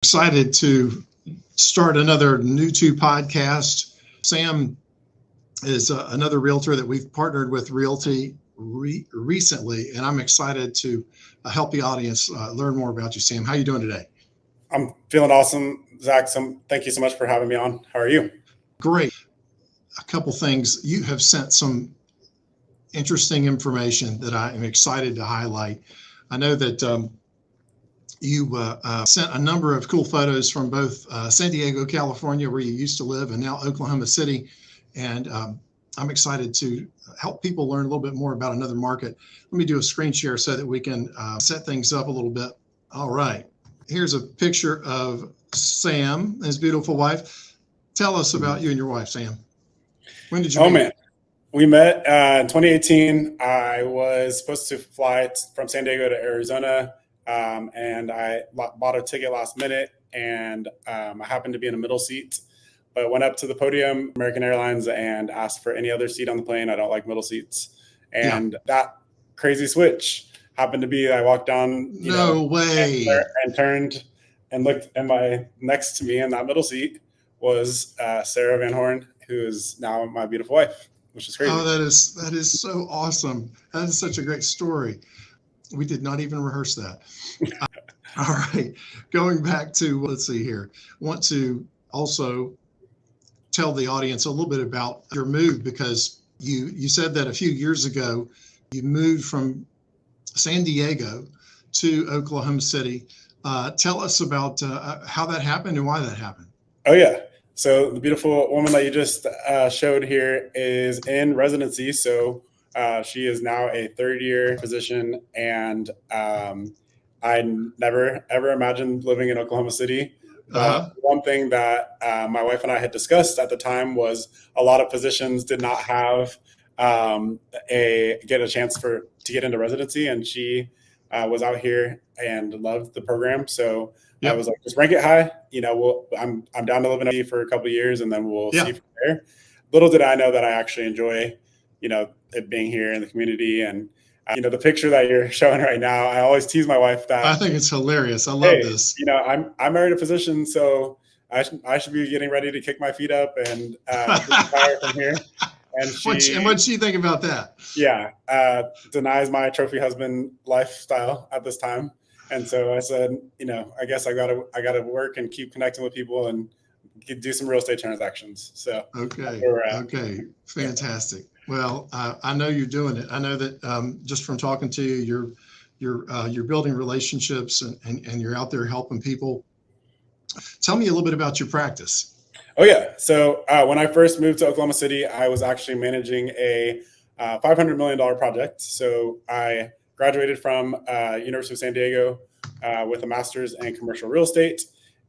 excited to start another New To podcast. Sam is another realtor that we've partnered with recently, and I'm excited to help the audience learn more about you. Sam, how are you doing today? I'm feeling awesome, Zach. Thank you so much for having me on. How are you? Great. A couple things. You have sent some interesting information that I am excited to highlight. I know that you sent a number of cool photos from both San Diego, California, where you used to live, and now Oklahoma City. And I'm excited to help people learn a little bit more about another market. Let me do a screen share so that we can set things up a little bit. All right. Here's a picture of Sam and his beautiful wife. Tell us about you and your wife, Sam. When did you meet? Oh, man. We met in 2018. I was supposed to fly from San Diego to Arizona, and I bought a ticket last minute, and I happened to be in a middle seat, but went up to the podium, American Airlines, and asked for any other seat on the plane. I don't like middle seats. And that crazy switch happened to be, I walked down, No way. And turned and looked, and next to me in that middle seat was Sarah Van Horn, who is now my beautiful wife, which is crazy. Oh, that is so awesome. That is such a great story. We did not even rehearse that. All right. Going back to, let's see here. I want to also tell the audience a little bit about your move, because you said that a few years ago you moved from San Diego to Oklahoma City. Tell us about how that happened and why that happened. Oh, yeah. So the beautiful woman that you just showed here is in residency. So she is now a third-year physician, and I never, ever imagined living in Oklahoma City. But one thing that my wife and I had discussed at the time was a lot of physicians did not have get a chance to get into residency, and she was out here and loved the program. So I was like, just rank it high. I'm down to live in LA for a couple of years, and then we'll see from there. Little did I know that I actually enjoy, it being here in the community. And the picture that you're showing right now, I always tease my wife that I think it's hilarious. I love this. I married a physician, so I should be getting ready to kick my feet up and retire from here. And what'd she think about that? Yeah, denies my trophy husband lifestyle at this time. And so I said, I guess I gotta work and keep connecting with people and do some real estate transactions. So okay, fantastic. Well, I know you're doing it. I know that just from talking to you, you're building relationships and you're out there helping people. Tell me a little bit about your practice. Oh, yeah. So when I first moved to Oklahoma City, I was actually managing a $500 million project. So I graduated from University of San Diego with a master's in commercial real estate,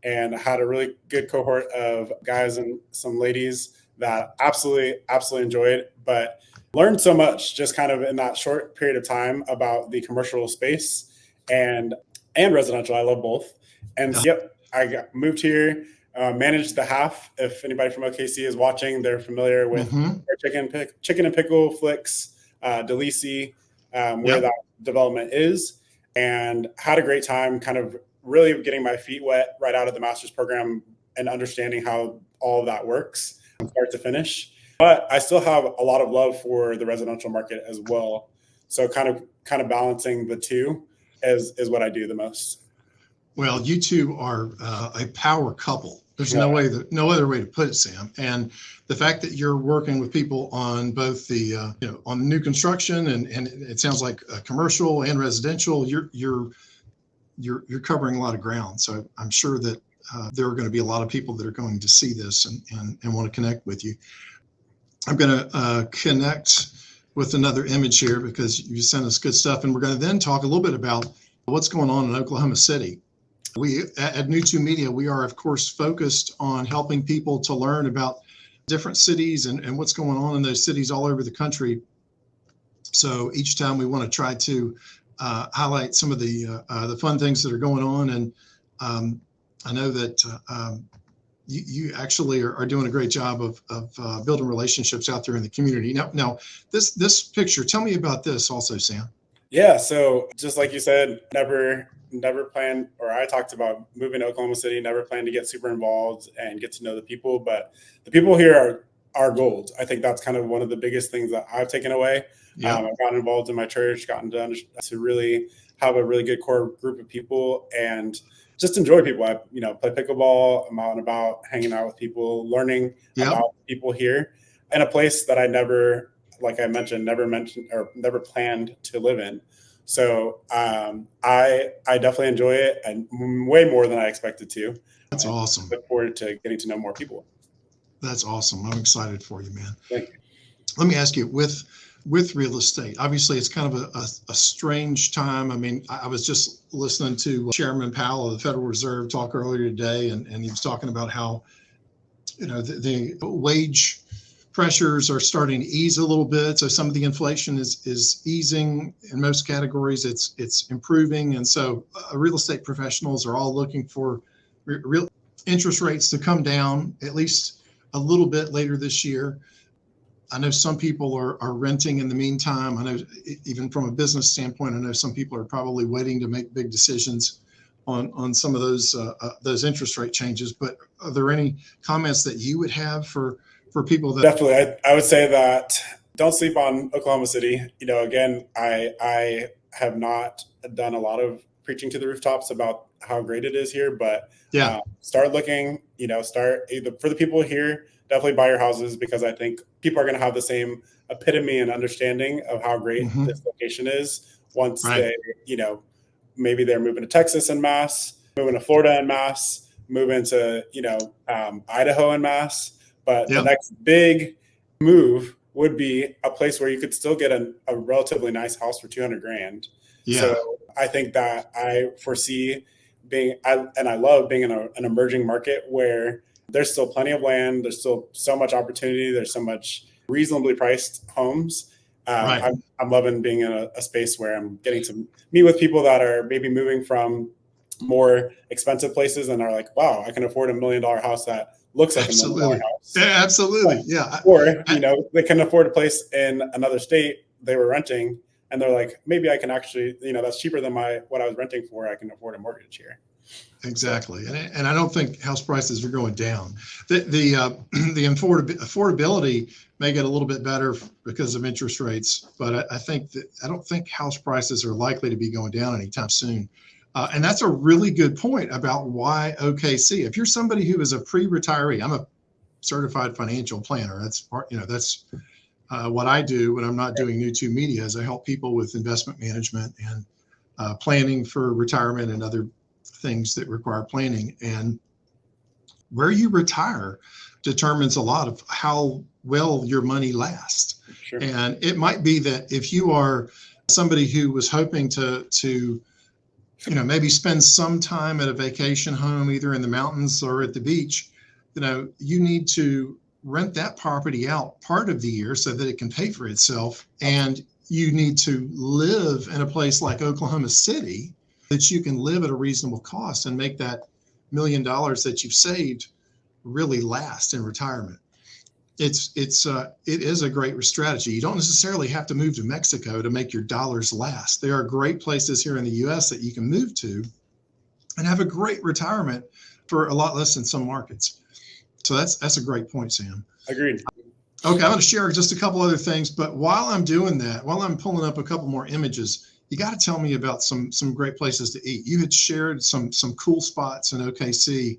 and had a really good cohort of guys and some ladies that absolutely enjoyed, but learned so much just kind of in that short period of time about the commercial space and residential. I love both. And moved here. Managed the half. If anybody from OKC is watching, they're familiar with our chicken and pickle flicks, Delisi, where that development is, and had a great time kind of really getting my feet wet right out of the master's program and understanding how all of that works from start to finish. But I still have a lot of love for the residential market as well. So kind of balancing the two is what I do the most. Well, you two are a power couple. There's no other way to put it, Sam. And the fact that you're working with people on both the on new construction and it sounds like commercial and residential, you're covering a lot of ground. So I'm sure that there are going to be a lot of people that are going to see this and want to connect with you. I'm going to connect with another image here because you sent us good stuff, and we're going to then talk a little bit about what's going on in Oklahoma City. We at New To Media, we are, of course, focused on helping people to learn about different cities and what's going on in those cities all over the country. So each time we want to try to highlight some of the fun things that are going on. And I know that you actually are doing a great job of building relationships out there in the community. Now this picture, tell me about this also, Sam. Yeah. So just like you said, never planned, or I talked about moving to Oklahoma City, never planned to get super involved and get to know the people, but the people here are gold. I think that's kind of one of the biggest things that I've taken away. Yep. I've gotten involved in my church, gotten to really have a really good core group of people and just enjoy people. I, play pickleball. I'm out and about, hanging out with people, learning Yep. about people here in a place that I never, like I mentioned or never planned to live in. So I definitely enjoy it, and way more than I expected to. That's And awesome. look forward to getting to know more people. That's awesome. I'm excited for you, man. Thank you. Let me ask you, with real estate, obviously it's kind of a strange time. I mean, I was just listening to Chairman Powell of the Federal Reserve talk earlier today, and he was talking about how, the wage pressures are starting to ease a little bit. So some of the inflation is easing in most categories. It's improving, and so real estate professionals are all looking for real interest rates to come down at least a little bit later this year. I know some people are renting in the meantime. I know even from a business standpoint, I know some people are probably waiting to make big decisions on some of those interest rate changes. But are there any comments that you would have for people that? Definitely, I would say that don't sleep on Oklahoma City. Again, I have not done a lot of preaching to the rooftops about how great it is here, but Yeah, start looking. Start either for the people here. Definitely buy your houses, because I think people are going to have the same epitome and understanding of how great hmm, this location is once right, they, maybe they're moving to Texas en masse, moving to Florida en masse, moving to Idaho en masse. But the yep, next big move would be a place where you could still get a relatively nice house for 200 grand. yeah, So I think that I foresee and I love being in an emerging market where there's still plenty of land. There's still so much opportunity. There's so much reasonably priced homes. right, I'm loving being in a space where I'm getting to meet with people that are maybe moving from more expensive places and are like, wow, I can afford $1 million house that looks like $1 million absolutely, house. yeah, absolutely, yeah, Or, I, they can afford a place in another state they were renting, and they're like, maybe I can actually, that's cheaper than what I was renting for. I can afford a mortgage here. So, exactly, and I don't think house prices are going down. The affordability may get a little bit better because of interest rates, but I don't think house prices are likely to be going down anytime soon. And that's a really good point about why OKC. If you're somebody who is a pre-retiree, I'm a certified financial planner. That's part, that's what I do when I'm not doing New to Media. Is I help people with investment management and planning for retirement and other things that require planning. And where you retire determines a lot of how well your money lasts. sure. And it might be that if you are somebody who was hoping to maybe spend some time at a vacation home, either in the mountains or at the beach, you need to rent that property out part of the year so that it can pay for itself. And you need to live in a place like Oklahoma City that you can live at a reasonable cost and make that $1 million that you've saved really last in retirement. It is a great strategy. You don't necessarily have to move to Mexico to make your dollars last. There are great places here in the U.S. that you can move to and have a great retirement for a lot less in some markets. So that's a great point, Sam. Agreed. Okay, I'm going to share just a couple other things, but while I'm doing that, while I'm pulling up a couple more images, you got to tell me about some great places to eat. You had shared some cool spots in OKC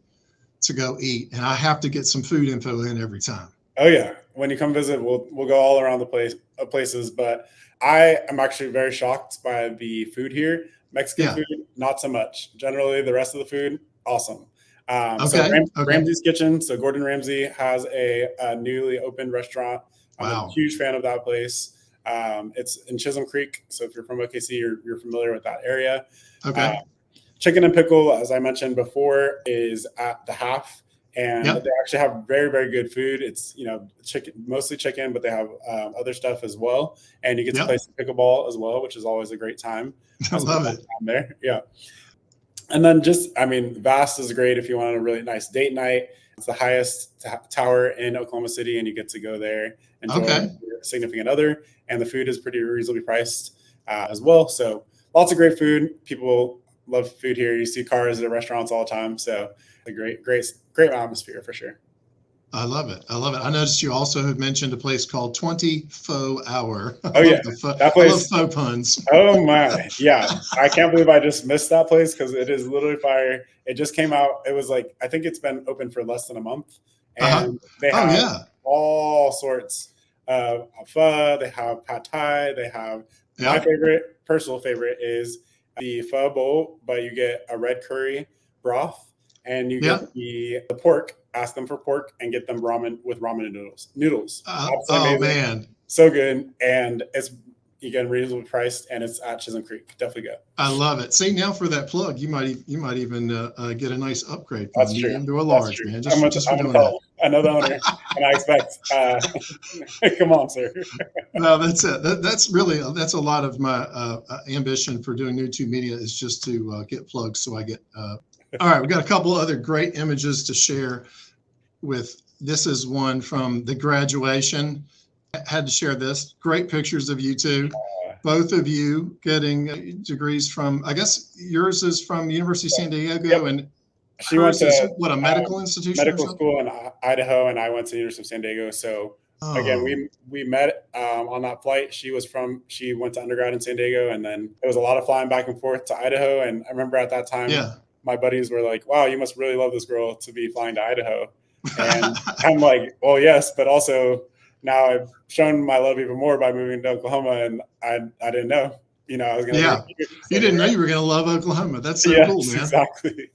to go eat, and I have to get some food info in every time. Oh yeah, when you come visit, we'll go all around the places. But I am actually very shocked by the food here. Mexican Yeah. food, not so much. Generally, the rest of the food, awesome. So Okay. Okay. Ramsey's Kitchen. So Gordon Ramsay has a newly opened restaurant. I'm a Wow. huge fan of that place. It's in Chisholm Creek. So if you're from OKC, you're familiar with that area. Uh, Okay. Chicken and Pickle, as I mentioned before, is at the Half, and Yep. they actually have very, very good food. It's chicken, mostly chicken, but they have other stuff as well, and you get to Yep. play some pickleball as well, which is always a great time. I I spent a love lot it. of time there, yeah. And then Vast is great if you want a really nice date night. It's the highest tower in Oklahoma City, and you get to go there, enjoy Okay. your significant other, and the food is pretty reasonably priced. as well. So lots of great food. People love food here. You see cars at restaurants all the time. So a great atmosphere for sure. I love it. I love it. I noticed you also had mentioned a place called 20 Faux Hour. Oh yeah, that I love place. faux puns. Oh my, yeah. I can't believe I just missed that place because it is literally fire. It just came out. It was like, I think it's been open for less than a month. And they Oh have yeah. all sorts of pho. They have pad thai. They have my personal favorite is the pho bowl, but you get a red curry broth and you get the pork. Ask them for pork and get them ramen with ramen noodles. Oh man, so good, and it's again reasonably priced, and it's at Chisholm Creek. Definitely go. I love it. See, now for that plug, you might even get a nice upgrade from That's medium true. to a large, man. I'm I know the owner, and I expect. Come on, sir. No, that's it. That's a lot of my ambition for doing New2 Media is just to get plugs. So I get. All right, we've got a couple other great images to share with. This is one from the graduation. I had to share this. Great pictures of you two. Both of you getting degrees from, I guess yours is from University of San Diego, and she went to what, a medical institution? Medical school in Idaho, and I went to the University of San Diego. So again, we met on that flight. She went to undergrad in San Diego, and then it was a lot of flying back and forth to Idaho. And I remember at that time, my buddies were like, "Wow, you must really love this girl to be flying to Idaho." And I'm like, "Well, yes, but also now I've shown my love even more by moving to Oklahoma, and I didn't know, I was going to. You didn't know you were going to love Oklahoma. That's so cool, man. Exactly.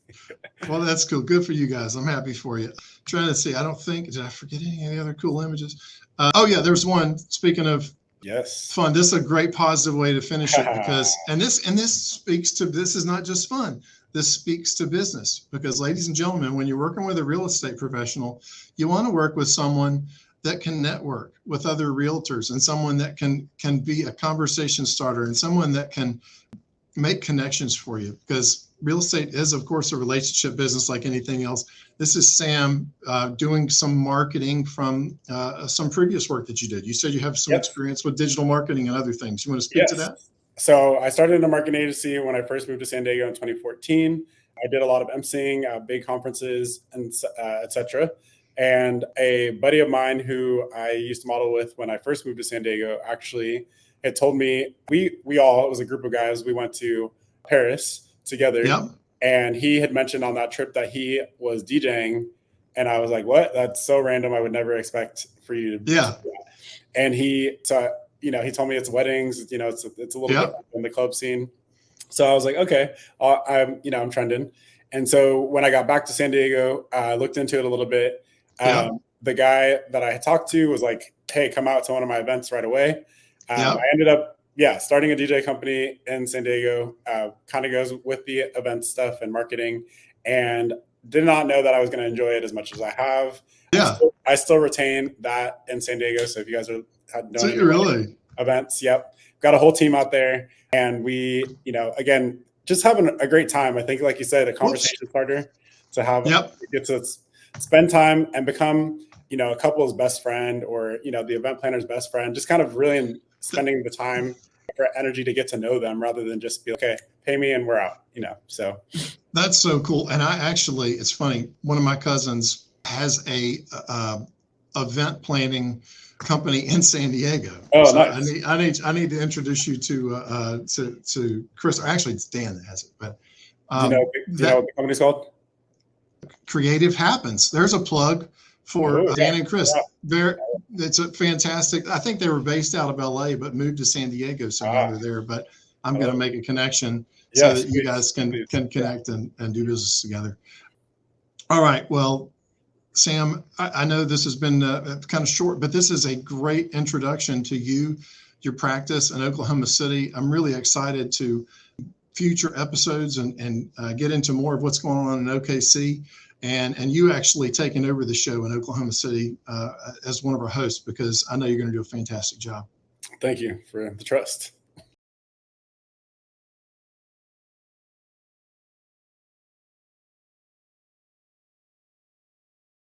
Well, that's cool. Good for you guys. I'm happy for you. Trying to see. Did I forget any of the other cool images? There's one. Speaking of fun, this is a great positive way to finish it because, and this speaks to, this is not just fun. This speaks to business because, ladies and gentlemen, when you're working with a real estate professional, you want to work with someone that can network with other realtors and someone that can be a conversation starter and someone that can make connections for you, because real estate is, of course, a relationship business like anything else. This is Sam doing some marketing from some previous work that you did. You said you have some experience with digital marketing and other things. You want to speak to that? So I started in a marketing agency when I first moved to San Diego in 2014. I did a lot of emceeing, big conferences, and etc. And a buddy of mine who I used to model with when I first moved to San Diego actually had told me, it was a group of guys, we went to Paris together. And he had mentioned on that trip that he was DJing. And I was like, what? That's so random. I would never expect for you to do that. And he told me it's weddings, it's a little different than the club scene. So I was like, okay, I'm trending. And so when I got back to San Diego, I looked into it a little bit. The guy that I had talked to was like, hey, come out to one of my events right away. I ended up, starting a DJ company in San Diego, kind of goes with the event stuff and marketing, and did not know that I was going to enjoy it as much as I have. I still retain that in San Diego. So if you guys are doing events, got a whole team out there, and we, again, just having a great time. I think, like you said, a conversation starter to have, get to spend time and become, a couple's best friend, or, the event planner's best friend, just kind of really spending the time for energy to get to know them rather than just be okay, pay me and we're out, so. That's so cool. And it's funny. One of my cousins has a event planning company in San Diego. Oh, so nice. I need to introduce you to Chris. Actually, it's Dan that has it, but do you know what the company's called? Creative Happens. There's a plug for Dan and Chris. It's a fantastic. I think they were based out of LA, but moved to San Diego, so now they're there. But I'm going to make a connection so that you guys can connect and do business together. All right. Well, Sam, I know this has been kind of short, but this is a great introduction to you, your practice in Oklahoma City. I'm really excited to future episodes and get into more of what's going on in OKC, and you actually taking over the show in Oklahoma City as one of our hosts, because I know you're going to do a fantastic job. Thank you for the trust.